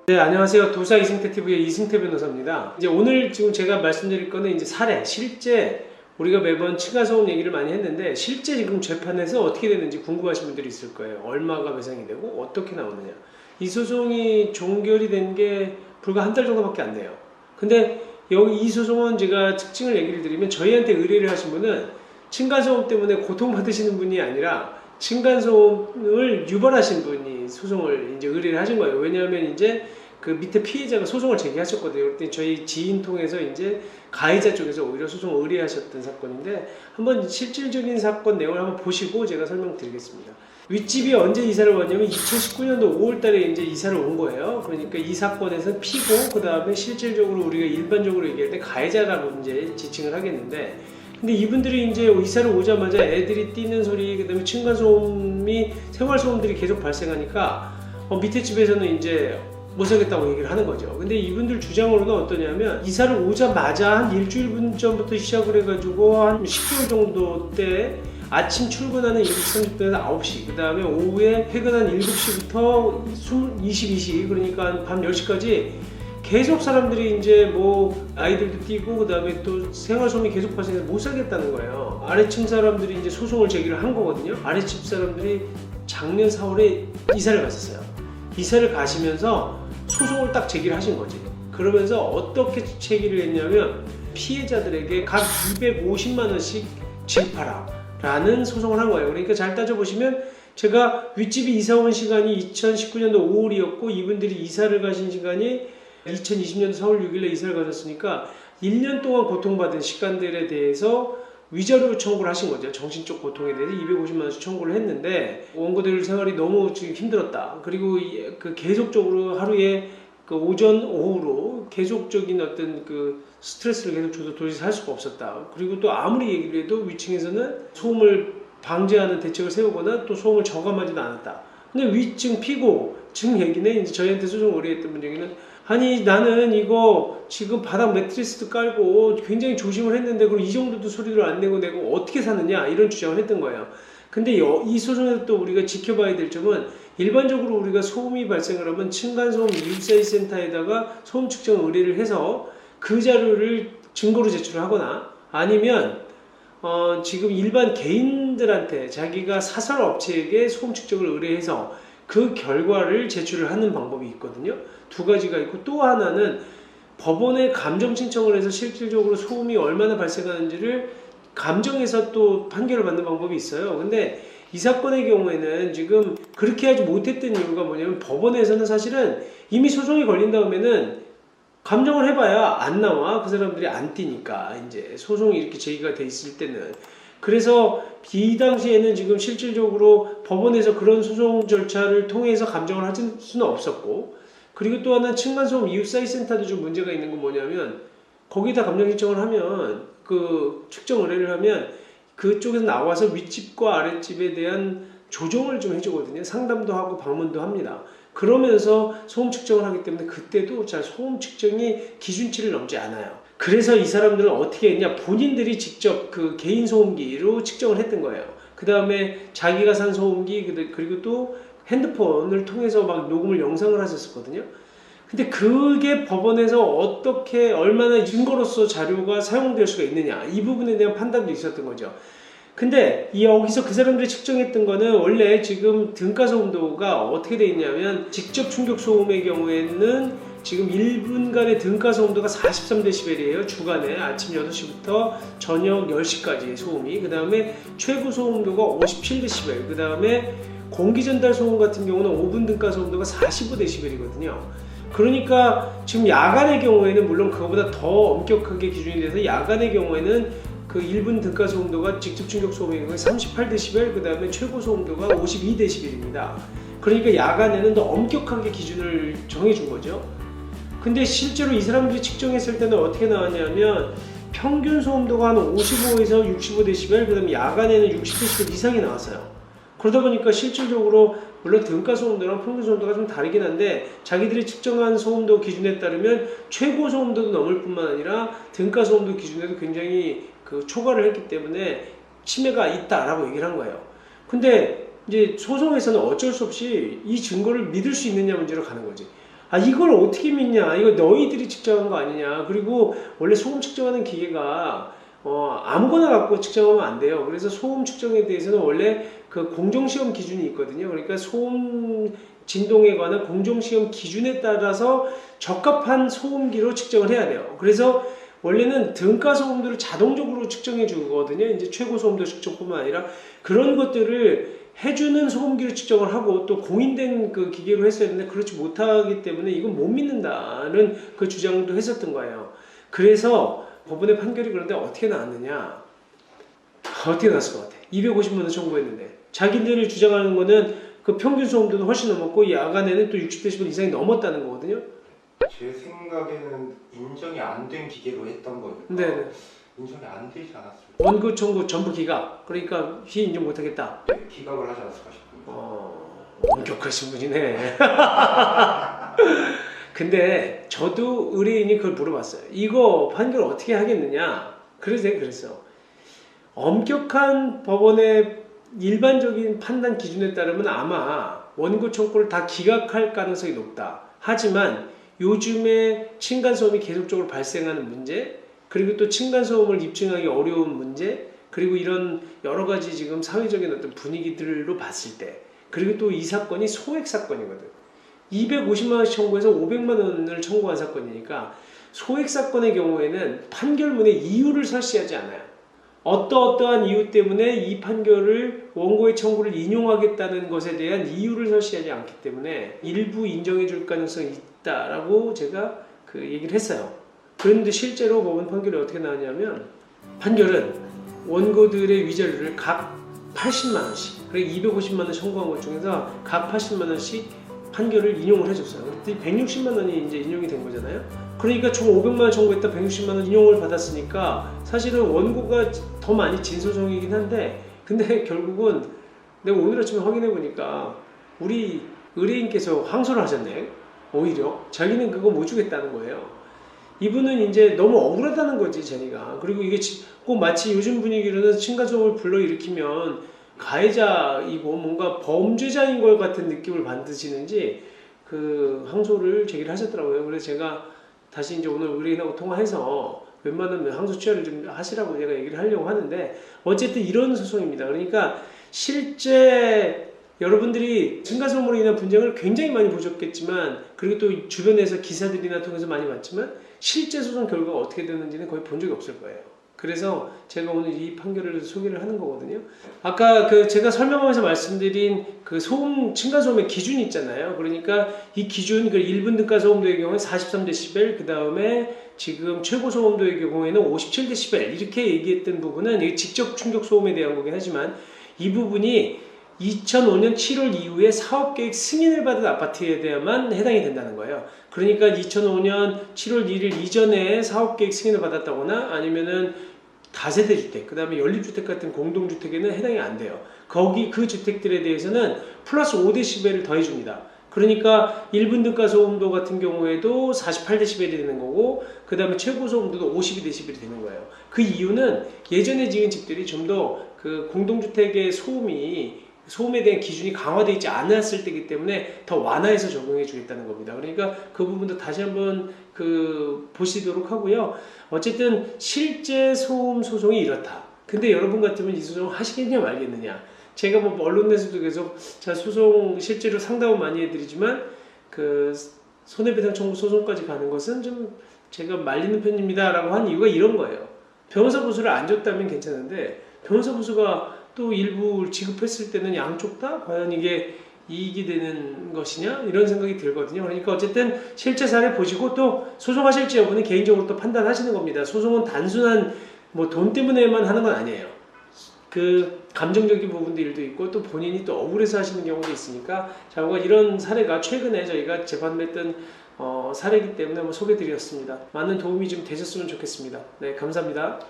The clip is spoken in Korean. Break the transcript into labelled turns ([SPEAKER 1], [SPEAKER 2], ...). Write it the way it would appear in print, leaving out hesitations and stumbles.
[SPEAKER 1] 네, 안녕하세요. 도사 이승태 TV의 이승태 변호사입니다. 이제 오늘 지금 제가 말씀드릴 거는 이제 사례, 실제 우리가 매번 층간소음 얘기를 많이 했는데 실제 지금 재판에서 어떻게 되는지 궁금하신 분들이 있을 거예요. 얼마가 배상이 되고 어떻게 나오느냐. 이 소송이 종결이 된 게 불과 한 달 정도밖에 안 돼요. 근데 여기 이 소송은 제가 특징을 얘기를 드리면 저희한테 의뢰를 하신 분은 층간소음 때문에 고통받으시는 분이 아니라 층간소음을 유발하신 분이 소송을 이제 의뢰를 하신 거예요. 왜냐하면 이제 그 밑에 피해자가 소송을 제기하셨거든요. 그때 저희 지인 통해서 이제 가해자 쪽에서 오히려 소송을 의뢰하셨던 사건인데 한번 실질적인 사건 내용을 한번 보시고 제가 설명드리겠습니다. 윗집이 언제 이사를 왔냐면 2019년도 5월달에 이제 이사를 온 거예요. 그러니까 이 사건에서 피고 그 다음에 실질적으로 우리가 일반적으로 얘기할 때 가해자라고 이제 지칭을 하겠는데. 근데 이분들이 이제 이사를 오자마자 애들이 뛰는 소리, 그 다음에 층간소음이 생활소음들이 계속 발생하니까 밑에 집에서는 이제 못 살겠다고 얘기를 하는 거죠. 근데 이분들 주장으로는 어떠냐면 이사를 오자마자 한 일주일 전부터 시작을 해가지고 한 10개월 정도 때 아침 출근하는 7시 30분에서 9시, 그 다음에 오후에 퇴근한 7시부터 22시, 그러니까 밤 10시까지 계속 사람들이 이제 뭐 아이들도 뛰고 그 다음에 또 생활소음이 계속 발생해서 못 살겠다는 거예요. 아래층 사람들이 이제 소송을 제기를 한 거거든요. 아래층 사람들이 작년 4월에 이사를 갔었어요. 이사를 가시면서 소송을 딱 제기를 하신 거지. 그러면서 어떻게 제기를 했냐면 피해자들에게 각 250만 원씩 지급하라 라는 소송을 한 거예요. 그러니까 잘 따져보시면 제가 윗집이 이사 온 시간이 2019년도 5월이었고 이분들이 이사를 가신 시간이 2020년 4월 6일에 이사를 가셨으니까 1년 동안 고통받은 시간들에 대해서 위자료 청구를 하신 거죠. 정신적 고통에 대해서 250만 원씩 청구를 했는데 원고들 생활이 너무 지금 힘들었다. 그리고 그 계속적으로 하루에 그 오전 오후로 계속적인 어떤 그 스트레스를 계속 줘도 도저히 살 수가 없었다. 그리고 또 아무리 얘기를 해도 위층에서는 소음을 방지하는 대책을 세우거나 또 소음을 저감하지도 않았다. 근데 위층 피고 층 얘기는 이제 저희한테 소송 의뢰했던 분 얘기는 아니 나는 이거 지금 바닥 매트리스도 깔고 굉장히 조심을 했는데 그럼 이 정도도 소리를 안 내고 내가 어떻게 사느냐 이런 주장을 했던 거예요. 근데 이 소송에서 또 우리가 지켜봐야 될 점은 일반적으로 우리가 소음이 발생을 하면 층간소음 이웃사회센터에다가 소음 측정 의뢰를 해서 그 자료를 증거로 제출을 하거나 아니면 지금 일반 개인들한테 자기가 사설 업체에게 소음 측정을 의뢰해서 그 결과를 제출을 하는 방법이 있거든요. 두 가지가 있고 또 하나는 법원에 감정 신청을 해서 실질적으로 소음이 얼마나 발생하는지를 감정해서 또 판결을 받는 방법이 있어요. 근데 이 사건의 경우에는 지금 그렇게 하지 못했던 이유가 뭐냐면 법원에서는 사실은 이미 소송이 걸린 다음에는 감정을 해봐야 안 나와. 그 사람들이 안 뛰니까 이제 소송이 이렇게 제기가 돼 있을 때는. 그래서 이 당시에는 지금 실질적으로 법원에서 그런 소송 절차를 통해서 감정을 할 수는 없었고, 그리고 또 하나 층간소음 이웃사회센터도 좀 문제가 있는 건 뭐냐면 거기다 감정 신청을 하면 그 측정 의뢰를 하면 그쪽에서 나와서 윗집과 아랫집에 대한 조정을 좀 해주거든요. 상담도 하고 방문도 합니다. 그러면서 소음 측정을 하기 때문에 그때도 잘 소음 측정이 기준치를 넘지 않아요. 그래서 이 사람들은 어떻게 했냐, 본인들이 직접 그 개인 소음기로 측정을 했던 거예요. 그 다음에 자기가 산 소음기 그리고 또 핸드폰을 통해서 막 녹음을 영상을 하셨었거든요. 근데 그게 법원에서 어떻게 얼마나 증거로서 자료가 사용될 수가 있느냐, 이 부분에 대한 판단도 있었던 거죠. 근데 여기서 그 사람들이 측정했던 거는 원래 지금 등가소음도가 어떻게 되어 있냐면 직접 충격 소음의 경우에는 지금 1분간의 등가소음도가 43dB이에요. 주간에 아침 6시부터 저녁 10시까지의 소음이. 그 다음에 최고 소음도가 57dB. 그 다음에 공기전달 소음 같은 경우는 5분 등가소음도가 45dB이거든요. 그러니까 지금 야간의 경우에는 물론 그거보다 더 엄격하게 기준이 돼서 야간의 경우에는 그 1분 등가소음도가 직접 충격 소음의 경우에 38dB, 그 다음에 최고 소음도가 52dB입니다. 그러니까 야간에는 더 엄격하게 기준을 정해준 거죠. 근데 실제로 이 사람들이 측정했을 때는 어떻게 나왔냐면 평균 소음도가 한 55에서 65dB, 그 다음에 야간에는 60dB 이상이 나왔어요. 그러다 보니까 실질적으로 물론 등가 소음도랑 평균 소음도가 좀 다르긴 한데 자기들이 측정한 소음도 기준에 따르면 최고 소음도도 넘을 뿐만 아니라 등가 소음도 기준에도 굉장히 그 초과를 했기 때문에 침해가 있다라고 얘기를 한 거예요. 근데 이제 소송에서는 어쩔 수 없이 이 증거를 믿을 수 있느냐 문제로 가는 거지. 아, 이걸 어떻게 믿냐? 이거 너희들이 측정한 거 아니냐? 그리고 원래 소음 측정하는 기계가 아무거나 갖고 측정하면 안 돼요. 그래서 소음 측정에 대해서는 원래 그 공정시험 기준이 있거든요. 그러니까 소음 진동에 관한 공정시험 기준에 따라서 적합한 소음기로 측정을 해야 돼요. 그래서 원래는 등가 소음도를 자동적으로 측정해 주거든요. 이제 최고 소음도 측정뿐만 아니라 그런 것들을 해주는 소음기로 측정을 하고 또 공인된 그 기계로 했어야 되는데 그렇지 못하기 때문에 이건 못 믿는다는 그 주장도 했었던 거예요. 그래서 법원의 판결이 그런데 어떻게 나왔느냐? 어떻게 나왔을 것 같아? 250만 원 청구했는데 자기들이 주장하는 거는 그 평균 소음도는 훨씬 넘었고 야간에는 또 60데시벨 이상이 넘었다는 거거든요.
[SPEAKER 2] 제 생각에는 인정이 안 된 기계로 했던 거니까
[SPEAKER 1] 네.
[SPEAKER 2] 인정이 안 되지 않았을까?
[SPEAKER 1] 원고 청구 전부 기각. 그러니까 피 인정 못하겠다.
[SPEAKER 2] 네, 기각을 하지 않았을까 싶습니다.
[SPEAKER 1] 엄격하신 분이네. 근데 저도 의뢰인이 그걸 물어봤어요. 이거 판결 어떻게 하겠느냐? 그래서 내가 그랬어. 엄격한 법원의 일반적인 판단 기준에 따르면 아마 원고 청구를 다 기각할 가능성이 높다. 하지만 요즘에 층간소음이 계속적으로 발생하는 문제, 그리고 또 층간소음을 입증하기 어려운 문제, 그리고 이런 여러 가지 지금 사회적인 어떤 분위기들로 봤을 때, 그리고 또 이 사건이 소액 사건이거든. 250만 원씩 청구해서 500만 원을 청구한 사건이니까 소액 사건의 경우에는 판결문에 이유를 설치하지 않아요. 어떠한 이유 때문에 이 판결을 원고의 청구를 인용하겠다는 것에 대한 이유를 설치하지 않기 때문에 일부 인정해 줄 가능성이 있다라고 제가 그 얘기를 했어요. 그런데 실제로 법원 판결이 어떻게 나왔냐면 판결은 원고들의 위자료를 각 80만 원씩, 그리고 250만 원 청구한 것 중에서 각 80만 원씩 판결을 인용을 해줬어요. 그때 160만 원이 이제 인용이 된 거잖아요. 그러니까 총 500만 원 청구했다 160만 원 인용을 받았으니까 사실은 원고가 더 많이 진 소송이긴 한데, 근데 결국은 내가 오늘 아침에 확인해 보니까 우리 의뢰인께서 항소를 하셨네. 오히려 자기는 그거 못 주겠다는 거예요. 이분은 이제 너무 억울하다는 거지, 자기가. 그리고 이게 꼭 마치 요즘 분위기로는 층간소음을 불러일으키면 가해자이고 뭔가 범죄자인 것 같은 느낌을 받으시는지 그 항소를 제기를 하셨더라고요. 그래서 제가 다시 이제 오늘 의뢰인하고 통화해서 웬만하면 항소 취하를 좀 하시라고 제가 얘기를 하려고 하는데, 어쨌든 이런 소송입니다. 그러니까 실제 여러분들이 층간소음으로 인한 분쟁을 굉장히 많이 보셨겠지만, 그리고 또 주변에서 기사들이나 통해서 많이 봤지만 실제 소송 결과가 어떻게 되는지는 거의 본 적이 없을 거예요. 그래서 제가 오늘 이 판결을 소개를 하는 거거든요. 아까 그 제가 설명하면서 말씀드린 그 소음, 층간소음의 기준이 있잖아요. 그러니까 이 기준, 그 1분 등가 소음도의 경우에 43데시벨, 그 다음에 지금 최고 소음도의 경우에는 57데시벨 이렇게 얘기했던 부분은 이게 직접 충격 소음에 대한 거긴 하지만, 이 부분이 2005년 7월 이후에 사업계획 승인을 받은 아파트에 대해만 해당이 된다는 거예요. 그러니까 2005년 7월 1일 이전에 사업계획 승인을 받았다거나 아니면은 다세대 주택, 그 다음에 연립주택 같은 공동주택에는 해당이 안 돼요. 거기 그 주택들에 대해서는 플러스 5데시벨을 더해줍니다. 그러니까 1분 등가 소음도 같은 경우에도 48데시벨이 되는 거고, 그 다음에 최고 소음도도 52데시벨이 되는 거예요. 그 이유는 예전에 지은 집들이 좀 더 그 공동주택의 소음에 대한 기준이 강화되어 있지 않았을 때이기 때문에 더 완화해서 적용해 주겠다는 겁니다. 그러니까 그 부분도 다시 한번 보시도록 하고요. 어쨌든 실제 소음 소송이 이렇다. 근데 여러분 같으면 이 소송 하시겠냐 말겠느냐. 제가 뭐 언론에서도 계속 자 소송 실제로 상담을 많이 해드리지만 그 손해배상 청구 소송까지 가는 것은 좀 제가 말리는 편입니다라고 한 이유가 이런 거예요. 변호사 보수를 안 줬다면 괜찮은데 변호사 보수가 또 일부 지급했을 때는 양쪽 다 과연 이게 이익이 되는 것이냐 이런 생각이 들거든요. 그러니까 어쨌든 실제 사례 보시고 또 소송하실지 여부는 개인적으로 또 판단하시는 겁니다. 소송은 단순한 뭐 돈 때문에만 하는 건 아니에요. 그 감정적인 부분들도 있고 또 본인이 또 억울해서 하시는 경우도 있으니까, 자, 이런 사례가 최근에 저희가 재판했던 사례이기 때문에 한번 소개드렸습니다. 많은 도움이 좀 되셨으면 좋겠습니다. 네, 감사합니다.